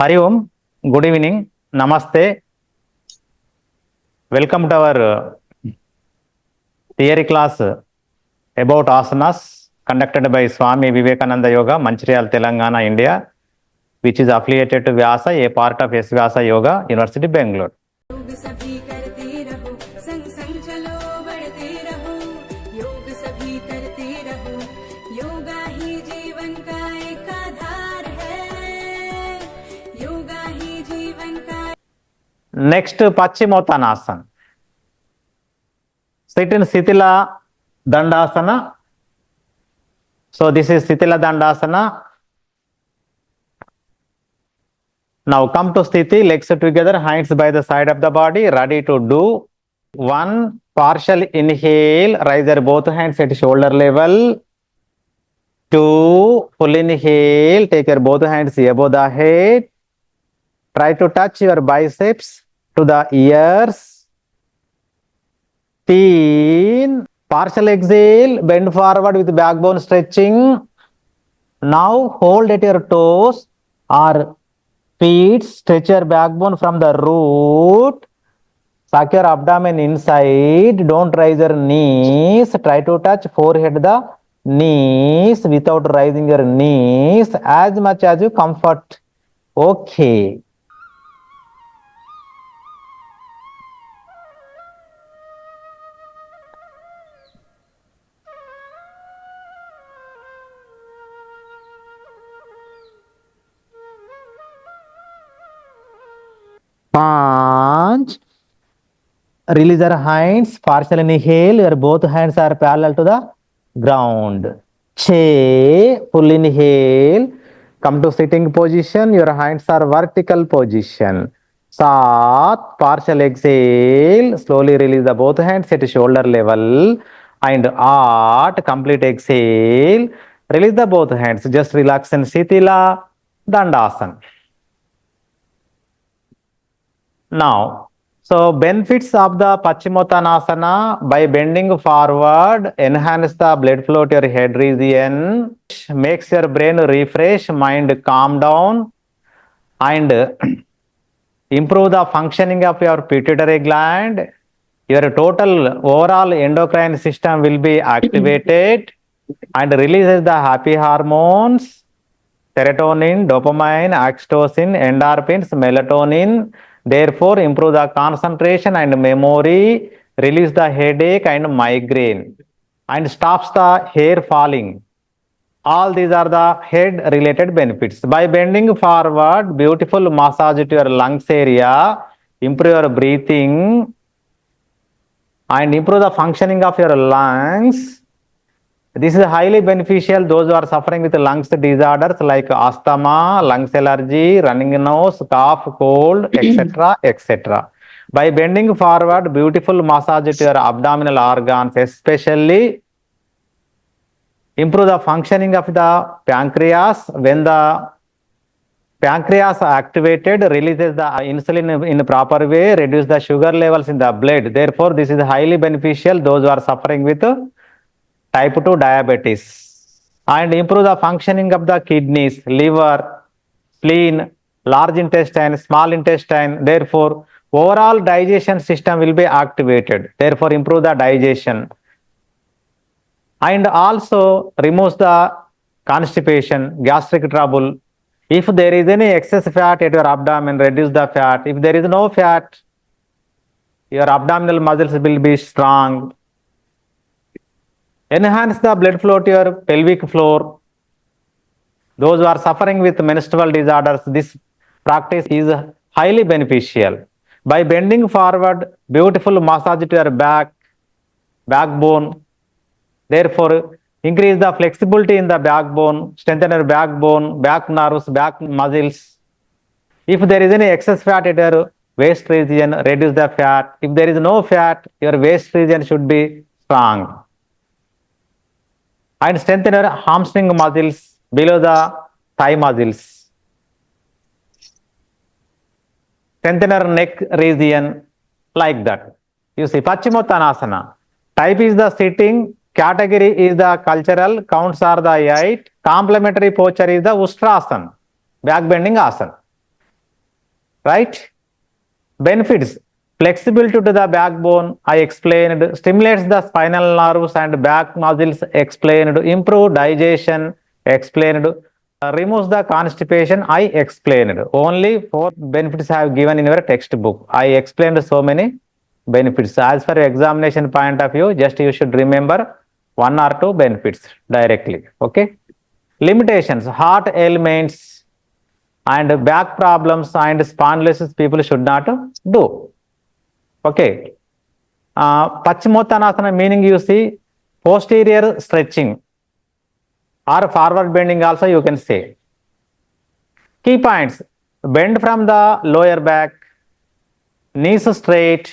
Hari Om, good evening, Namaste. Welcome to our theory class about asanas conducted by Swami Vivekananda Yoga, Mancherial, Telangana, India, which is affiliated to VYASA, a part of SVYASA Yoga, University Bangalore. Next, Pachimottanasan. Sit in Sitila Dandasana. So this is Sitila Dandasana. Now come to Sthiti, legs together, hands by the side of the body, ready to do one partial inhale, raise your both hands at shoulder level. Two, full inhale, take your both hands above the head. Try to touch your biceps to the ears. Three, partial exhale, bend forward with backbone stretching. Now hold at your toes or feet, stretch your backbone from the root. Suck your abdomen inside. Don't raise your knees. Try to touch forehead the knees without raising your knees as much as you comfort. Okay. Punch. Release your hands. Partial inhale. Your both hands are parallel to the ground. Che. Full inhale. Come to sitting position. Your hands are vertical position. Sat. Partial exhale. Slowly release the both hands at shoulder level. And At. Complete exhale. Release the both hands. Just relax in Sitila Dandasana. Now, so benefits of the Pachimotanasana: by bending forward, enhance the blood flow to your head region, makes your brain refresh, mind calm down, and improve the functioning of your pituitary gland. Your total overall endocrine system will be activated and releases the happy hormones, serotonin, dopamine, oxytocin, endorphins, melatonin. Therefore, improve the concentration and memory, release the headache and migraine, and stops the hair falling. All these are the head related benefits. By bending forward, beautiful massage to your lungs area, improve your breathing, and improve the functioning of your lungs. This is highly beneficial those who are suffering with lungs disorders like asthma, lungs allergy, running nose, cough, cold, etc. etc. By bending forward, beautiful massage to your abdominal organs, especially improve the functioning of the pancreas. When the pancreas activated, releases the insulin in a proper way, reduce the sugar levels in the blood. Therefore, this is highly beneficial those who are suffering with type 2 diabetes, and improve the functioning of the kidneys, liver, spleen, large intestine, small intestine. Therefore, overall digestion system will be activated. Therefore, improve the digestion. And also removes the constipation, gastric trouble. If there is any excess fat at your abdomen, reduce the fat. If there is no fat, your abdominal muscles will be strong. Enhance the blood flow to your pelvic floor. Those who are suffering with menstrual disorders, this practice is highly beneficial. By bending forward, beautiful massage to your backbone. Therefore, increase the flexibility in the backbone, strengthen your backbone, back nerves, back muscles. If there is any excess fat at your waist region, reduce the fat. If there is no fat, your waist region should be strong. And strengthen your hamstring muscles below the thigh muscles. Strengthen your neck region like that. You see, Pachimotanasana. Type is the sitting, category is the cultural, counts are the 8. Complementary posture is the Ushtrasan, back bending asana. right? Benefits: flexibility to the backbone, I explained, stimulates the spinal nerves and back muscles, explained, improve digestion, explained, removes the constipation, I explained. Only 4 benefits I have given in your textbook. I explained so many benefits. As for examination point of view, just you should remember 1 or 2 benefits directly. Okay. Limitations: heart ailments and back problems and spondylosis people should not do. Okay. Pachimotanasana meaning you see posterior stretching or forward bending also you can say. Key points: bend from the lower back, knees straight,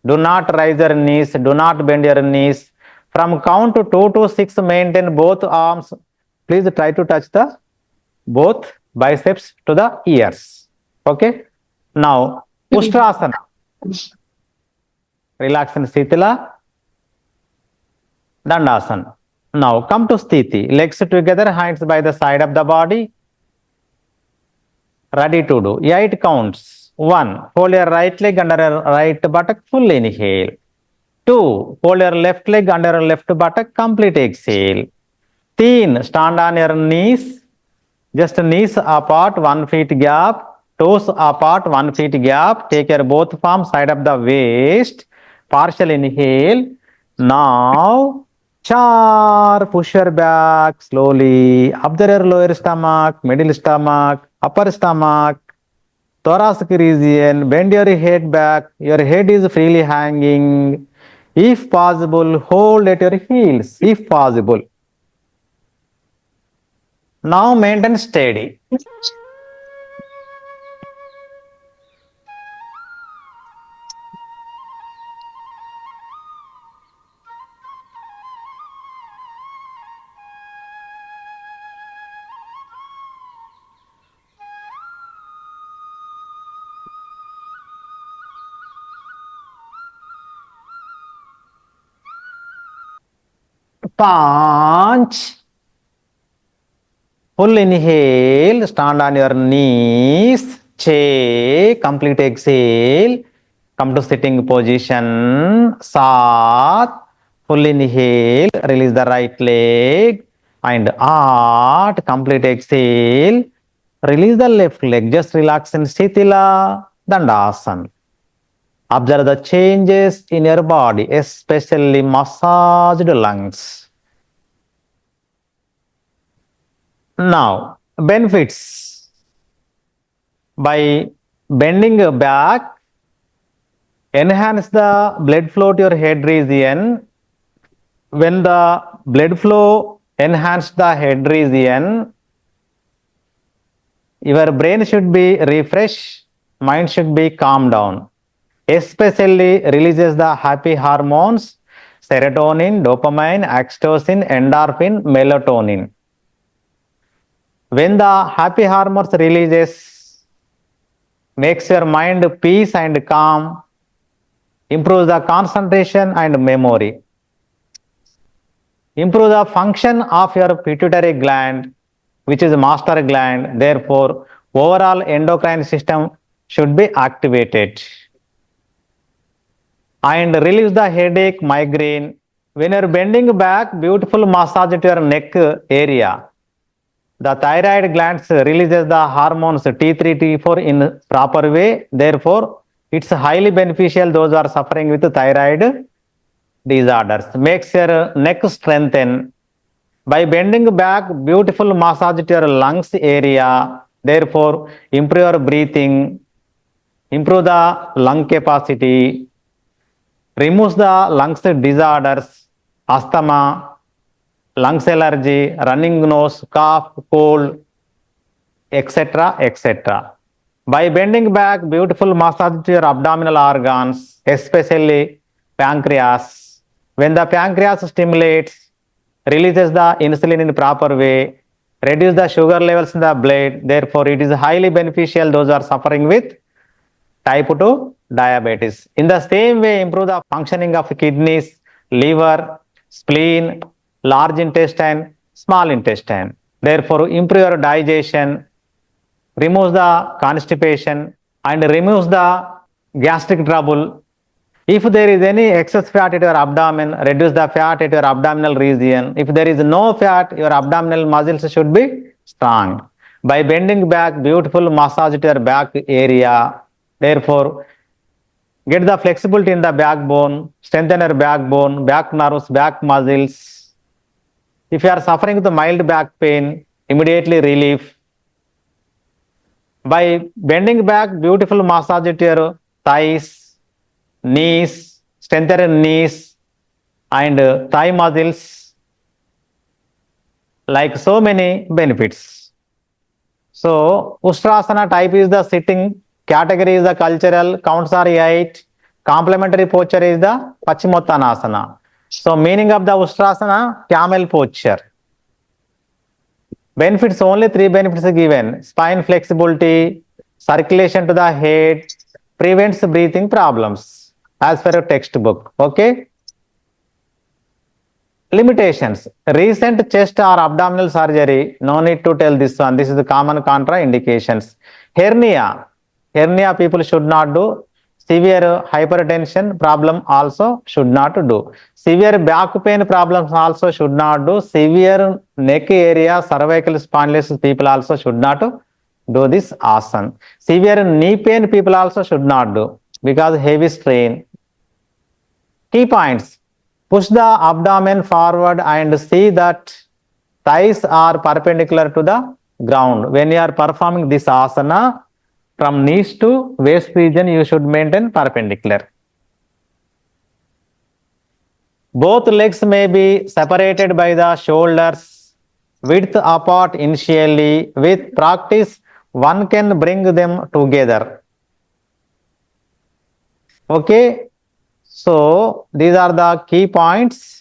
do not raise your knees, do not bend your knees. From count to 2 to 6 maintain both arms. Please try to touch the both biceps to the ears. Okay. Now Ustrasana. Relax in Sthitila, Dandasana. Now come to Sthiti. Legs together, hands by the side of the body. Ready to do. 8 counts. 1. Hold your right leg under your right buttock. Full inhale. 2. Hold your left leg under your left buttock. Complete exhale. 3. Stand on your knees. Just knees apart, 1 feet gap. Toes apart, 1 feet gap. Take your both palms side of the waist. Partial inhale. Now, char, push your back slowly. Observe your lower stomach, middle stomach, upper stomach, thoracic region. Bend your head back. Your head is freely hanging. If possible, hold at your heels. If possible. Now maintain steady. Punch. Full inhale, stand on your knees, check, complete exhale, come to sitting position, sat, full inhale, release the right leg, and out, complete exhale, release the left leg, just relax in Sthitila, Dandasana. Observe the changes in your body, especially massaged lungs. Now, benefits: by bending back, enhance the blood flow to your head region. When the blood flow enhance the head region, your brain should be refreshed, mind should be calmed down. Especially releases the happy hormones, serotonin, dopamine, oxytocin, endorphin, melatonin. When the happy hormones releases, makes your mind peace and calm, improves the concentration and memory, improve the function of your pituitary gland, which is master gland. Therefore, overall endocrine system should be activated and relieves the headache, migraine. When you're bending back, beautiful massage to your neck area. The thyroid glands releases the hormones T3, T4 in proper way. Therefore, it's highly beneficial those who are suffering with thyroid disorders. Makes your neck strengthen. By bending back, beautiful massage to your lungs area. Therefore, improve your breathing, improve the lung capacity, removes the lungs disorders, asthma, lungs allergy, running nose, cough, cold, etc., etc. By bending back, beautiful massage to your abdominal organs, especially pancreas. When the pancreas stimulates, releases the insulin in proper way, reduce the sugar levels in the blood. Therefore, it is highly beneficial those who are suffering with type 2 diabetes. In the same way, improve the functioning of kidneys, liver, spleen, large intestine, small intestine. Therefore, improve your digestion, removes the constipation, and removes the gastric trouble. If there is any excess fat at your abdomen, reduce the fat at your abdominal region. If there is no fat, your abdominal muscles should be strong. By bending back, beautiful massage to your back area. Therefore, get the flexibility in the backbone, strengthen your backbone, back nerves, back muscles. If you are suffering with mild back pain, immediately relief. By bending back, beautiful massage to your thighs, knees, strengthen knees and thigh muscles, like so many benefits. So, Ustrasana type is the sitting, category is the cultural, counts are 8, complementary posture is the Pachimotanasana. So, meaning of the Ustrasana, camel posture. Benefits, only 3 benefits are given: spine flexibility, circulation to the head, prevents breathing problems as per a textbook. Okay. Limitations: recent chest or abdominal surgery, no need to tell this one. This is the common contraindications. Hernia people should not do. Severe hypertension problem also should not do. Severe back pain problems also should not do. Severe neck area, cervical spondylosis people also should not do this asana. Severe knee pain people also should not do because heavy strain. Key points: push the abdomen forward and see that thighs are perpendicular to the ground. When you are performing this asana, from knees to waist region, you should maintain perpendicular. Both legs may be separated by the shoulders, width apart initially. With practice, one can bring them together. Okay. So, these are the key points.